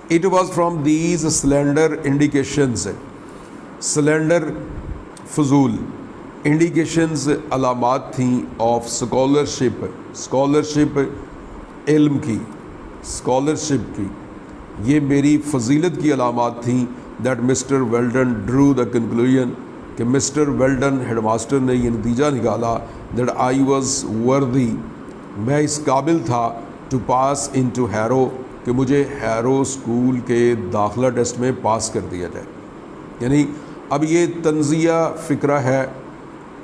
It was from these slender indications, slender فضول indications علامات تھیں آف اسکالرشپ علم کی، اسکالرشپ کی، یہ میری فضیلت کی علامات تھیں دیٹ مسٹر ویلڈن ڈرو دا کنکلوژن کہ مسٹر ویلڈن ہیڈ ماسٹر نے یہ نتیجہ نکالا دیٹ آئی واز وردی، میں اس قابل تھا to pass into Harrow کہ مجھے ہیرو اسکول کے داخلہ ٹیسٹ میں پاس کر دیا جائے. یعنی اب یہ تنزیہ فکرہ ہے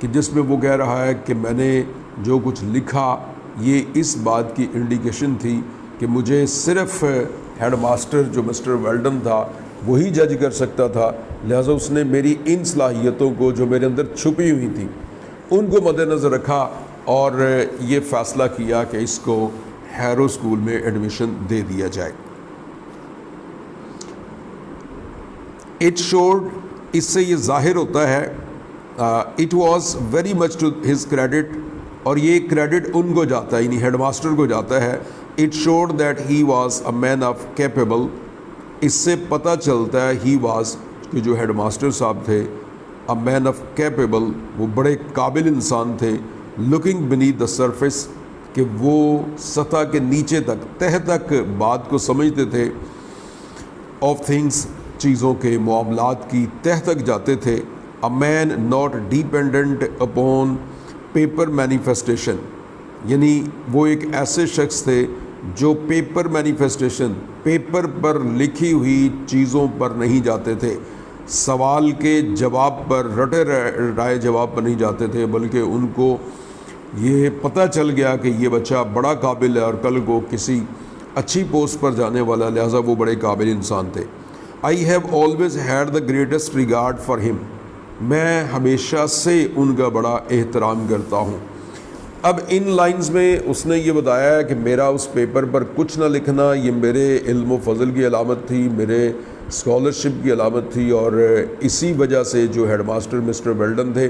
کہ جس میں وہ کہہ رہا ہے کہ میں نے جو کچھ لکھا یہ اس بات کی انڈیکیشن تھی کہ مجھے صرف ہیڈ ماسٹر جو مسٹر ویلڈن تھا وہی جج کر سکتا تھا، لہٰذا اس نے میری ان صلاحیتوں کو جو میرے اندر چھپی ہوئی تھیں ان کو مد نظر رکھا اور یہ فیصلہ کیا کہ اس کو ہیرو اسکول میں ایڈمیشن دے دیا جائے. اٹ شوڈ، اس سے یہ ظاہر ہوتا ہے، it was very much to his credit, اور یہ کریڈٹ ان کو جاتا ہے یعنی ہیڈ ماسٹر کو جاتا ہے. It showed that he was a man of capable, اس سے پتہ چلتا ہے ہی واز کہ جو ہیڈ ماسٹر صاحب تھے اے مین آف کیپیبل، وہ بڑے قابل انسان تھے. لکنگ بینیتھ دا سرفیس، کہ وہ سطح کے نیچے تک، تہ تک بات کو سمجھتے تھے. آف تھنگس، چیزوں کے، معاملات کی تہ تک جاتے تھے. A man not dependent upon paper manifestation, یعنی وہ ایک ایسے شخص تھے جو پیپر مینیفیسٹیشن، پیپر پر لکھی ہوئی چیزوں پر نہیں جاتے تھے، سوال کے جواب پر، رٹے رائے جواب پر نہیں جاتے تھے، بلکہ ان کو یہ پتہ چل گیا کہ یہ بچہ بڑا قابل ہے اور کل کو کسی اچھی پوسٹ پر جانے والا، لہٰذا وہ بڑے قابل انسان تھے. I have always had the greatest regard for ہم، میں ہمیشہ سے ان کا بڑا احترام کرتا ہوں. اب ان لائنز میں اس نے یہ بتایا ہے کہ میرا اس پیپر پر کچھ نہ لکھنا یہ میرے علم و فضل کی علامت تھی، میرے اسکالرشپ کی علامت تھی، اور اسی وجہ سے جو ہیڈ ماسٹر مسٹر ویلڈن تھے،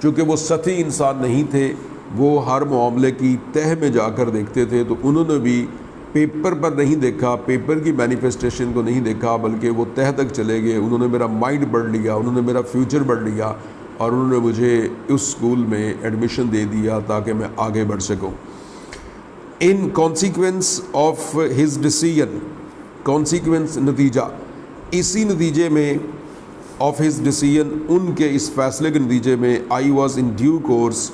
چونکہ وہ سطحی انسان نہیں تھے، وہ ہر معاملے کی تہ میں جا کر دیکھتے تھے، تو انہوں نے بھی پیپر پر نہیں دیکھا، پیپر کی مینیفیسٹیشن کو نہیں دیکھا، بلکہ وہ تہ تک چلے گئے. انہوں نے میرا مائنڈ پڑھ لیا، انہوں نے میرا فیوچر پڑھ لیا، اور انہوں نے مجھے اس اسکول میں ایڈمیشن دے دیا تاکہ میں آگے بڑھ سکوں. In consequence of his decision, consequence نتیجہ، اسی نتیجے میں آف ہز ڈیسیژن، ان کے اس فیصلے کے نتیجے میں I was in due course,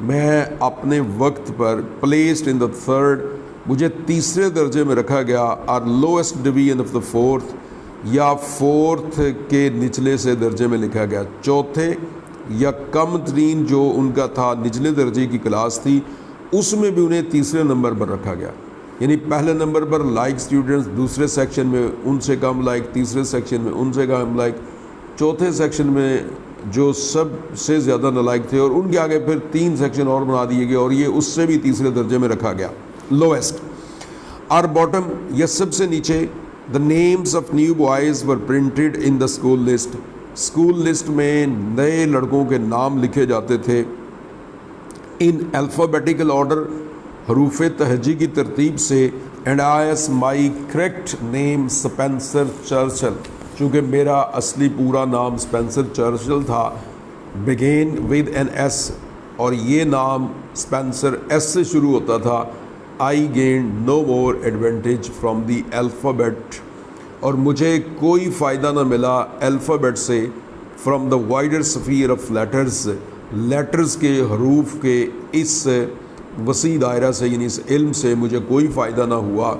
میں اپنے وقت پر پلیسڈ ان دا تھرڈ، مجھے تیسرے درجے میں رکھا گیا، اور lowest division of the fourth, یا فورتھ کے نچلے سے درجے میں لکھا گیا، چوتھے یا کم ترین جو ان کا تھا نچلے درجے کی کلاس تھی اس میں بھی انہیں تیسرے نمبر پر رکھا گیا. یعنی پہلے نمبر پر لائک اسٹوڈنٹس، دوسرے سیکشن میں ان سے کم لائک، تیسرے سیکشن میں ان سے کم لائک، چوتھے سیکشن میں جو سب سے زیادہ نالائق تھے، اور ان کے آگے پھر 3 سیکشن اور بنا دیے گئے، اور یہ اس سے بھی تیسرے درجے میں رکھا گیا، لویسٹ. اور باٹم یا سب سے نیچے، the names of new boys were printed in the school list، school list میں نئے لڑکوں کے نام لکھے جاتے تھے. in alphabetical order، حروف تہجی کی ترتیب سے. and as my correct name Spencer Churchill، چونکہ میرا اصلی پورا نام اسپینسر چرچل تھا، began with an S، اور یہ نام اسپینسر ایس سے شروع ہوتا تھا. I gained no more advantage from the alphabet، اور مجھے کوئی فائدہ نہ ملا الفابیٹ سے. from the wider sphere of letters کے، حروف کے اس وسیع دائرہ سے، یعنی اس علم سے مجھے کوئی فائدہ نہ ہوا.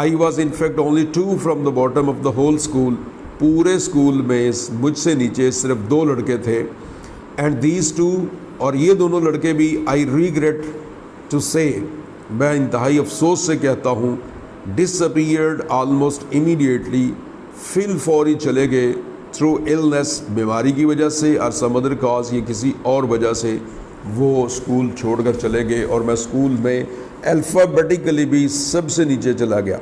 I was in fact only 2 from the bottom of the whole school، پورے اسکول میں مجھ سے نیچے صرف 2 لڑکے تھے. and these 2، اور یہ دونوں لڑکے بھی I regret to say، میں انتہائی افسوس سے کہتا ہوں، disappeared almost immediately، فی الفوری چلے گئے، through illness، بیماری کی وجہ سے، اور some other cause، یہ کسی اور وجہ سے وہ اسکول چھوڑ کر چلے گئے، اور میں اسکول میں الفابیٹیکلی بھی سب سے نیچے چلا گیا،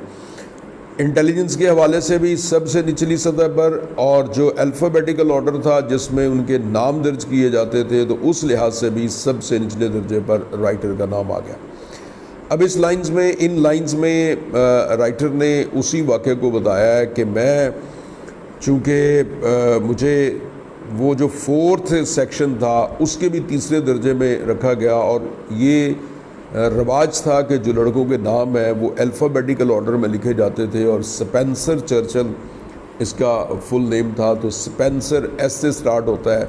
انٹیلیجنس کے حوالے سے بھی سب سے نچلی سطح پر، اور جو الفابیٹیکل آرڈر تھا جس میں ان کے نام درج کیے جاتے تھے تو اس لحاظ سے بھی سب سے نچلے درجے پر رائٹر کا نام آ گیا. اب اس لائنز میں ان لائنز میں رائٹر نے اسی واقعے کو بتایا ہے کہ میں چونکہ مجھے وہ جو 4th سیکشن تھا اس کے بھی 3 درجے میں رکھا گیا، اور یہ رواج تھا کہ جو لڑکوں کے نام ہیں وہ الفابیٹیکل آرڈر میں لکھے جاتے تھے، اور سپینسر چرچل اس کا فل نیم تھا، تو سپینسر ایس سے سٹارٹ ہوتا ہے،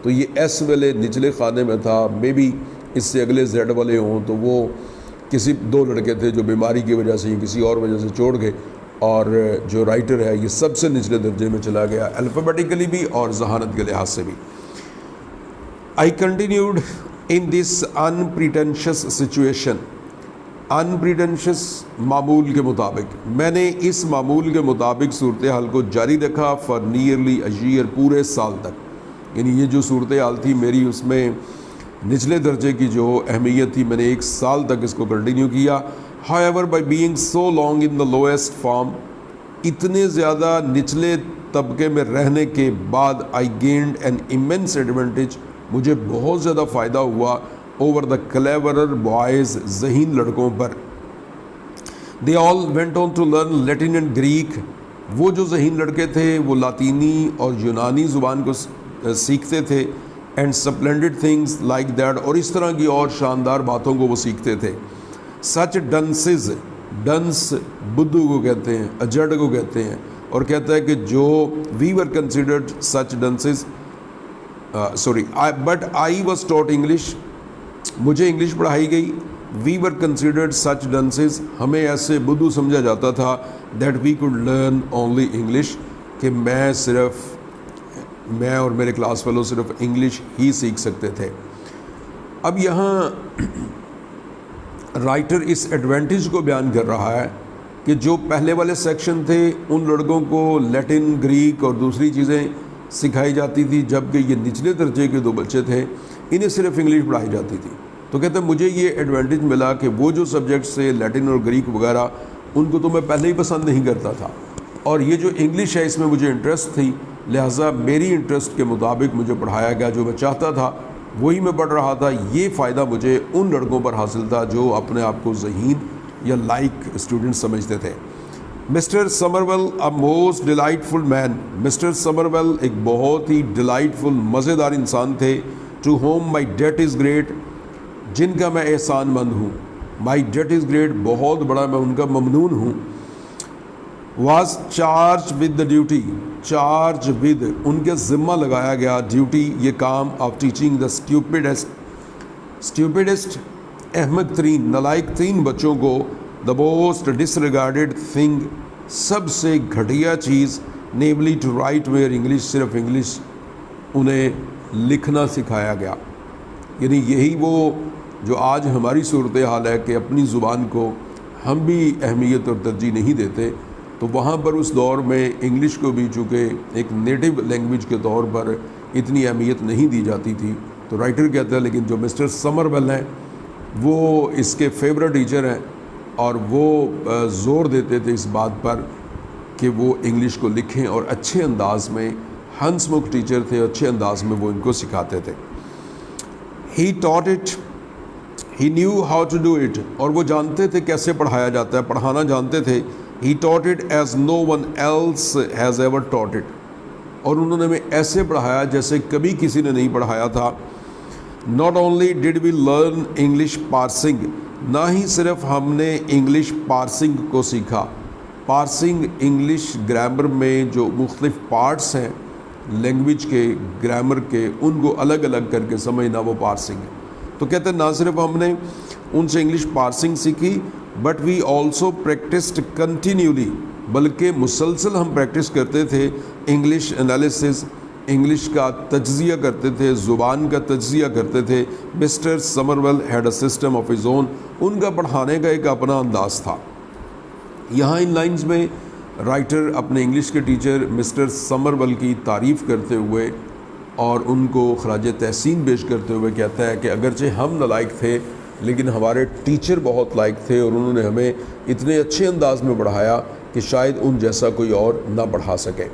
تو یہ ایس والے نچلے خانے میں تھا، مے بی اس سے اگلے زیڈ والے ہوں، تو وہ کسی 2 لڑکے تھے جو بیماری کی وجہ سے یا کسی اور وجہ سے چھوڑ گئے، اور جو رائٹر ہے یہ سب سے نچلے درجے میں چلا گیا، الفابیٹیکلی بھی اور ذہانت کے لحاظ سے بھی۔ I continued in this unpretentious situation. unpretentious معمول کے مطابق، میں نے اس معمول کے مطابق صورتحال کو جاری رکھا for nearly a year، پورے سال تک، یعنی یہ جو صورتحال تھی میری اس میں نچلے درجے کی جو اہمیت تھی، میں نے 1 سال تک اس کو کنٹینیو کیا۔ however by being so long in the lowest form، اتنے زیادہ نچلے طبقے میں رہنے کے بعد I gained an immense advantage، مجھے بہت زیادہ فائدہ ہوا over the cleverer boys، ذہین لڑکوں پر۔ they all went on to learn Latin and Greek، وہ جو ذہین لڑکے تھے وہ لاطینی اور یونانی زبان کو سیکھتے تھے، and splendid things like that، اور اس طرح کی اور شاندار باتوں کو وہ سیکھتے تھے۔ such dunces، ڈنس بدھو کو کہتے ہیں، اجڑ کو کہتے ہیں، اور کہتا ہے کہ جو we were considered such dunces، but I was taught English، مجھے انگلش پڑھائی گئی۔ we were considered such dunces، ہمیں ایسے بدھو سمجھا جاتا تھا that we could learn only English، کہ میں اور میرے کلاس فیلو صرف انگلش ہی سیکھ سکتے تھے۔ اب یہاں رائٹر اس ایڈوانٹیج کو بیان کر رہا ہے کہ جو پہلے والے سیکشن تھے ان لڑکوں کو لیٹن، گریک اور دوسری چیزیں سکھائی جاتی تھی، جبکہ یہ نچلے درجے کے 2 بچے تھے انہیں صرف انگلش پڑھائی جاتی تھی۔ تو کہتے ہیں مجھے یہ ایڈوانٹیج ملا کہ وہ جو سبجیکٹس تھے لیٹن اور گریک وغیرہ ان کو تو میں پہلے ہی پسند نہیں کرتا تھا، اور یہ جو انگلش ہے اس میں مجھے انٹرسٹ تھی، لہٰذا میری انٹرسٹ کے مطابق مجھے پڑھایا گیا، جو میں چاہتا تھا وہی میں پڑھ رہا تھا۔ یہ فائدہ مجھے ان لڑکوں پر حاصل تھا جو اپنے آپ کو ذہین یا لائک اسٹوڈنٹ سمجھتے تھے۔ Mr Somerville a most delightful man, Mr Somerville ایک بہت ہی ڈیلائٹفل مزیدار انسان تھے۔ To whom my debt is great, جن کا میں احسان مند ہوں، مائی ڈیٹ از گریٹ بہت بڑا، میں ان کا ممنون ہوں۔ Was charge with the duty, charge with in کے ذمہ لگایا گیا، ڈیوٹی یہ کام آف ٹیچنگ دا اسٹیوپڈسٹ احمق ترین، نالائق ترین بچوں کو، the most disregarded thing سب سے گھٹیا چیز، namely to write mere English, صرف انگلش انہیں لکھنا سکھایا گیا۔ یعنی یہی وہ جو آج ہماری صورتحال ہے کہ اپنی زبان کو ہم بھی اہمیت اور ترجیح نہیں دیتے، تو وہاں پر اس دور میں انگلش کو بھی چونکہ ایک نیٹو لینگویج کے طور پر اتنی اہمیت نہیں دی جاتی تھی، تو رائٹر کہتا ہے لیکن جو مسٹر سمرویل ہیں وہ اس کے فیورٹ ٹیچر ہیں، اور وہ زور دیتے تھے اس بات پر کہ وہ انگلش کو لکھیں، اور اچھے انداز میں، ہنس مکھ ٹیچر تھے، اچھے انداز میں وہ ان کو سکھاتے تھے۔ He taught it, he knew how to do it, اور وہ جانتے تھے کیسے پڑھایا جاتا ہے، پڑھانا جانتے تھے۔ He taught it as no one else has ever taught it, اور انہوں نے ہمیں ایسے پڑھایا جیسے کبھی کسی نے نہیں پڑھایا تھا۔ Not only did we learn English parsing, نہ ہی صرف ہم نے انگلش پارسنگ کو سیکھا، پارسنگ انگلش گرامر میں جو مختلف پارٹس ہیں لینگویج کے، گرامر کے، ان کو الگ الگ کر کے سمجھنا، وہ پارسنگ ہے۔ تو کہتے ہیں نہ صرف ہم نے ان سے انگلش پارسنگ سیکھی، but we also practised continually, بلکہ مسلسل ہم پریکٹس کرتے تھے انگلش انالیسس، انگلش کا تجزیہ کرتے تھے، زبان کا تجزیہ کرتے تھے۔ Mr Somerville had a system of his own, ان کا پڑھانے کا ایک اپنا انداز تھا۔ یہاں ان لائنز میں رائٹر اپنے انگلش کے ٹیچر مسٹر سمرویل کی تعریف کرتے ہوئے اور ان کو خراج تحسین پیش کرتے ہوئے کہتا ہے کہ اگرچہ ہم نالائق تھے لیکن ہمارے ٹیچر بہت لائق تھے، اور انہوں نے ہمیں اتنے اچھے انداز میں پڑھایا کہ شاید ان جیسا کوئی اور نہ پڑھا سکے۔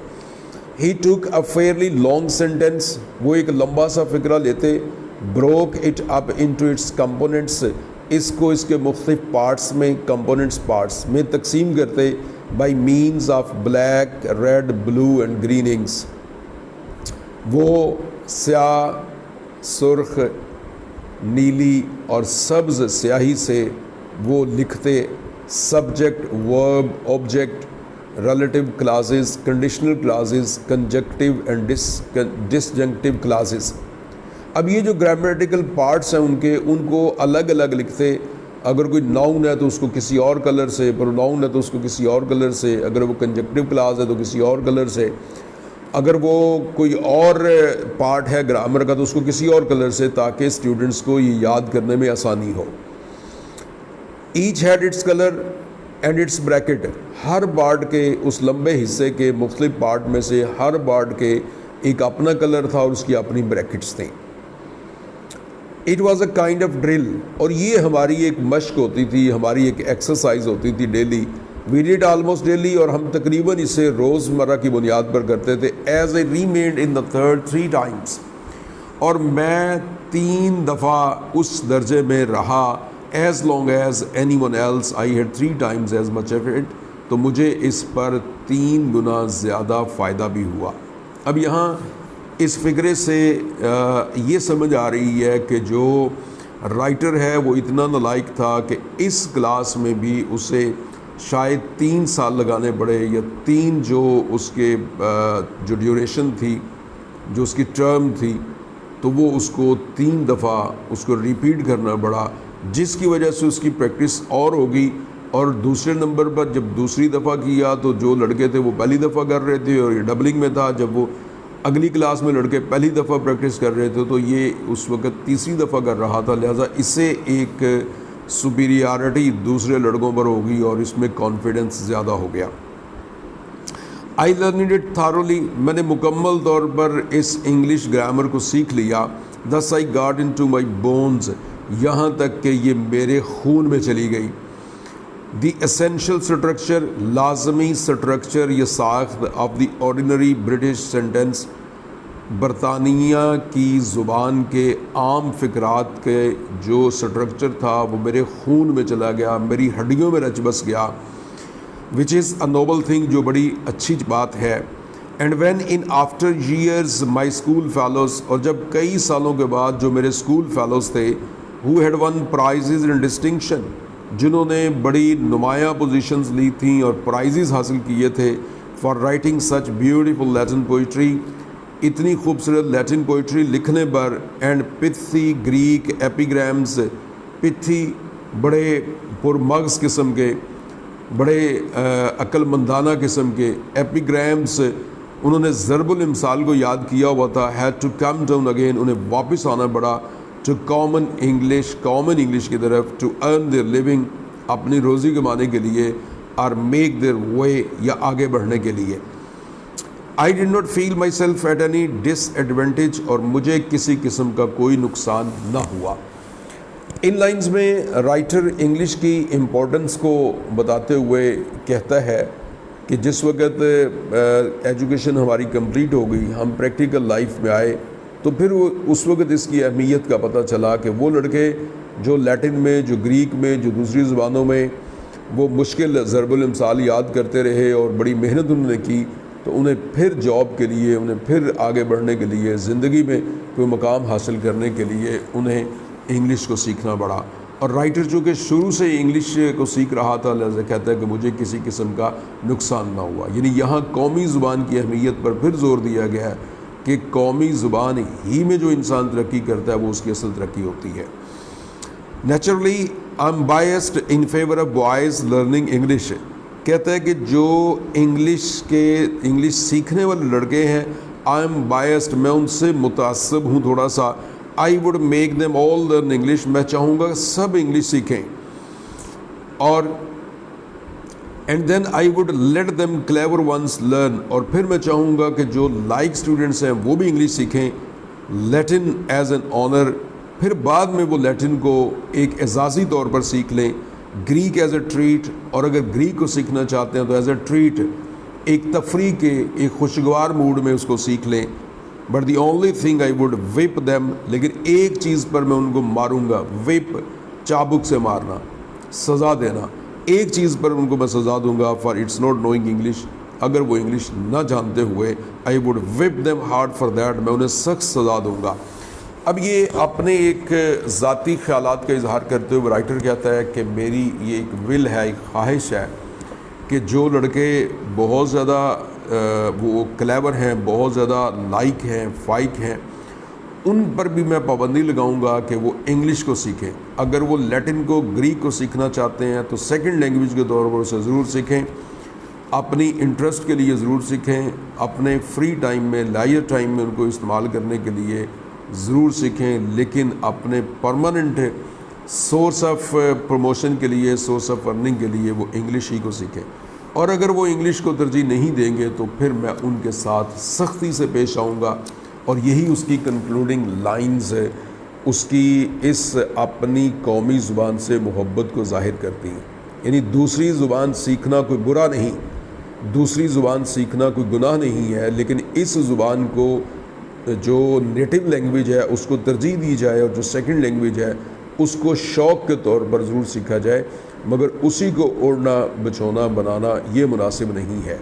ہی ٹوک اے فیئرلی لانگ سینٹینس، وہ ایک لمبا سا فقرہ لیتے، broke it up into its components, اس کو اس کے مختلف پارٹس میں کمپوننٹس پارٹس میں تقسیم کرتے by means of black red blue and green inks. وہ سیاہ سرخ نیلی اور سبز سیاہی سے وہ لکھتے subject verb object relative clauses conditional clauses conjunctive and disjunctive clauses. اب یہ جو گرامیٹیکل پارٹس ہیں ان کو الگ الگ لکھتے. اگر کوئی ناؤن ہے تو اس کو کسی اور کلر سے، پروناؤن ہے تو اس کو کسی اور کلر سے، اگر وہ کنجنکٹیو کلاس ہے تو کسی اور کلر سے، اگر وہ کوئی اور پارٹ ہے گرامر کا تو اس کو کسی اور کلر سے، تاکہ اسٹوڈنٹس کو یہ یاد کرنے میں آسانی ہو. Each head its colour and its bracket. ہر پارٹ کے اس لمبے حصے کے مختلف پارٹ میں سے ہر پارٹ کے ایک اپنا کلر تھا اور اس کی اپنی بریکٹس تھیں. It was a kind of drill. اور یہ ہماری ایک مشق ہوتی تھی، ہماری ایک ایکسرسائز ہوتی تھی daily. We did almost daily, اور ہم تقریباً اسے روزمرہ کی بنیاد پر کرتے تھے. As I remained in the third 3 times. اور میں 3 دفعہ اس درجے میں رہا. As long as any one else I had 3 times as much of it. تو مجھے اس پر 3 گنا زیادہ فائدہ بھی ہوا. اب یہاں اس فکرے سے یہ سمجھ آ رہی ہے کہ جو رائٹر ہے وہ اتنا نالائق تھا کہ اس کلاس میں بھی اسے شاید 3 سال لگانے پڑے، یا 3 جو اس کے جو ڈیوریشن تھی، جو اس کی ٹرم تھی، تو وہ اس کو 3 دفعہ اس کو ریپیٹ کرنا پڑا، جس کی وجہ سے اس کی پریکٹس اور ہوگی. اور دوسرے نمبر پر جب دوسری دفعہ کیا تو جو لڑکے تھے وہ پہلی دفعہ کر رہے تھے، اور یہ ڈبلنگ میں تھا. جب وہ اگلی کلاس میں لڑکے پہلی دفعہ پریکٹس کر رہے تھے تو یہ اس وقت تیسری دفعہ کر رہا تھا. لہٰذا اس سے ایک سپیریارٹی دوسرے لڑکوں پر ہوگی اور اس میں کانفیڈنس زیادہ ہو گیا. I learned it thoroughly. میں نے مکمل طور پر اس انگلش گرامر کو سیکھ لیا. This I got into my bones. یہاں تک کہ یہ میرے خون میں چلی گئی. دی اسینشل اسٹرکچر، لازمی اسٹرکچر، یہ ساخت of the ordinary British sentence, برطانیہ کی زبان کے عام فقرات کے جو اسٹرکچر تھا وہ میرے خون میں چلا گیا، میری ہڈیوں میں رچ بس گیا. وچ از اے نوبل تھنگ، جو بڑی اچھی بات ہے. And when in after years my school fellows, اور جب کئی سالوں کے بعد جو میرے اسکول فیلوز تھے، who had won prizes and distinction, جنہوں نے بڑی نمایاں پوزیشنز لی تھیں اور پرائزز حاصل کیے تھے for writing such beautiful Latin poetry, اتنی خوبصورت لیٹن پوئٹری لکھنے پر، اینڈ پتھی گریک ایپیگرامز، پتھی بڑے پرمغز قسم کے، بڑے عقل مندانہ قسم کے ایپیگرامز، انہوں نے ضرب الامثال کو یاد کیا ہوا تھا. Had to come down again, انہیں واپس آنا پڑا ٹو کامن انگلش کی طرف، ٹو ارن دیئر لیونگ، اپنی روزی کمانے کے لیے، اور میک دیئر وے، یا آگے بڑھنے کے لیے. I did not feel myself at any disadvantage, اور مجھے کسی قسم کا کوئی نقصان نہ ہوا. ان لائنز میں رائٹر انگلش کی امپورٹنس کو بتاتے ہوئے کہتا ہے کہ جس وقت ایجوکیشن ہماری کمپلیٹ ہو گئی، ہم پریکٹیکل لائف میں آئے، تو پھر اس وقت اس کی اہمیت کا پتہ چلا کہ وہ لڑکے جو لیٹن میں، جو گریک میں، جو دوسری زبانوں میں وہ مشکل ضرب الامثال یاد کرتے رہے اور بڑی محنت انہوں نے کی، تو انہیں پھر جاب کے لیے، انہیں پھر آگے بڑھنے کے لیے، زندگی میں کوئی مقام حاصل کرنے کے لیے انہیں انگلش کو سیکھنا پڑا. اور رائٹر چونکہ شروع سے انگلش کو سیکھ رہا تھا، لہذا کہتا ہے کہ مجھے کسی قسم کا نقصان نہ ہوا. یعنی یہاں قومی زبان کی اہمیت پر پھر زور دیا گیا ہے کہ قومی زبان ہی میں جو انسان ترقی کرتا ہے وہ اس کی اصل ترقی ہوتی ہے. Naturally I am biased in favour of boys learning English. کہتا ہے کہ جو انگلش سیکھنے والے لڑکے ہیں، آئی ایم بائسڈ، میں ان سے متعصب ہوں تھوڑا سا. I would make them all learn English, میں چاہوں گا سب انگلش سیکھیں. اور and then I would let them clever ones learn, اور پھر میں چاہوں گا کہ جو لائک اسٹوڈنٹس ہیں وہ بھی انگلش سیکھیں. لیٹن ایز این آنر، پھر بعد میں وہ لیٹن کو ایک اعزازی طور پر سیکھ لیں. گریک ایز اے ٹریٹ، اور اگر گریک کو سیکھنا چاہتے ہیں تو ایز اے ٹریٹ، ایک تفریح کے ایک خوشگوار موڈ میں اس کو سیکھ لیں. But the only thing I would whip them, لیکن ایک چیز پر میں ان کو ماروں گا. وپ چابک سے مارنا، سزا دینا، ایک چیز پر ان کو میں سزا دوں گا، for it's not knowing English, اگر وہ انگلش نہ جانتے ہوئے I would whip them hard for that, میں انہیں سخت سزا دوں گا۔ اب یہ اپنے ایک ذاتی خیالات کا اظہار کرتے ہوئے رائٹر کہتا ہے کہ میری یہ ایک ول ہے، ایک خواہش ہے کہ جو لڑکے بہت زیادہ وہ کلیور ہیں، بہت زیادہ لائق ہیں، فائق ہیں، ان پر بھی میں پابندی لگاؤں گا کہ وہ انگلش کو سیکھیں۔ اگر وہ لیٹن کو، گریک کو سیکھنا چاہتے ہیں تو سیکنڈ لینگویج کے طور پر اسے ضرور سیکھیں، اپنی انٹرسٹ کے لیے ضرور سیکھیں، اپنے فری ٹائم میں، لائر ٹائم میں ان کو استعمال کرنے کے لیے ضرور سیکھیں، لیکن اپنے پرماننٹ سورس آف پروموشن کے لیے، سورس آف ارننگ کے لیے وہ انگلش ہی کو سیکھیں۔ اور اگر وہ انگلش کو ترجیح نہیں دیں گے تو پھر میں ان کے ساتھ سختی سے پیش آؤں گا۔ اور یہی اس کی کنکلوڈنگ لائنز اس کی اس اپنی قومی زبان سے محبت کو ظاہر کرتی ہیں۔ یعنی دوسری زبان سیکھنا کوئی برا نہیں، دوسری زبان سیکھنا کوئی گناہ نہیں ہے، لیکن اس زبان کو جو نیٹو لینگویج ہے اس کو ترجیح دی جائے، اور جو سیکنڈ لینگویج ہے اس کو شوق کے طور پر ضرور سیکھا جائے، مگر اسی کو اوڑھنا بچھونا بنانا یہ مناسب نہیں ہے۔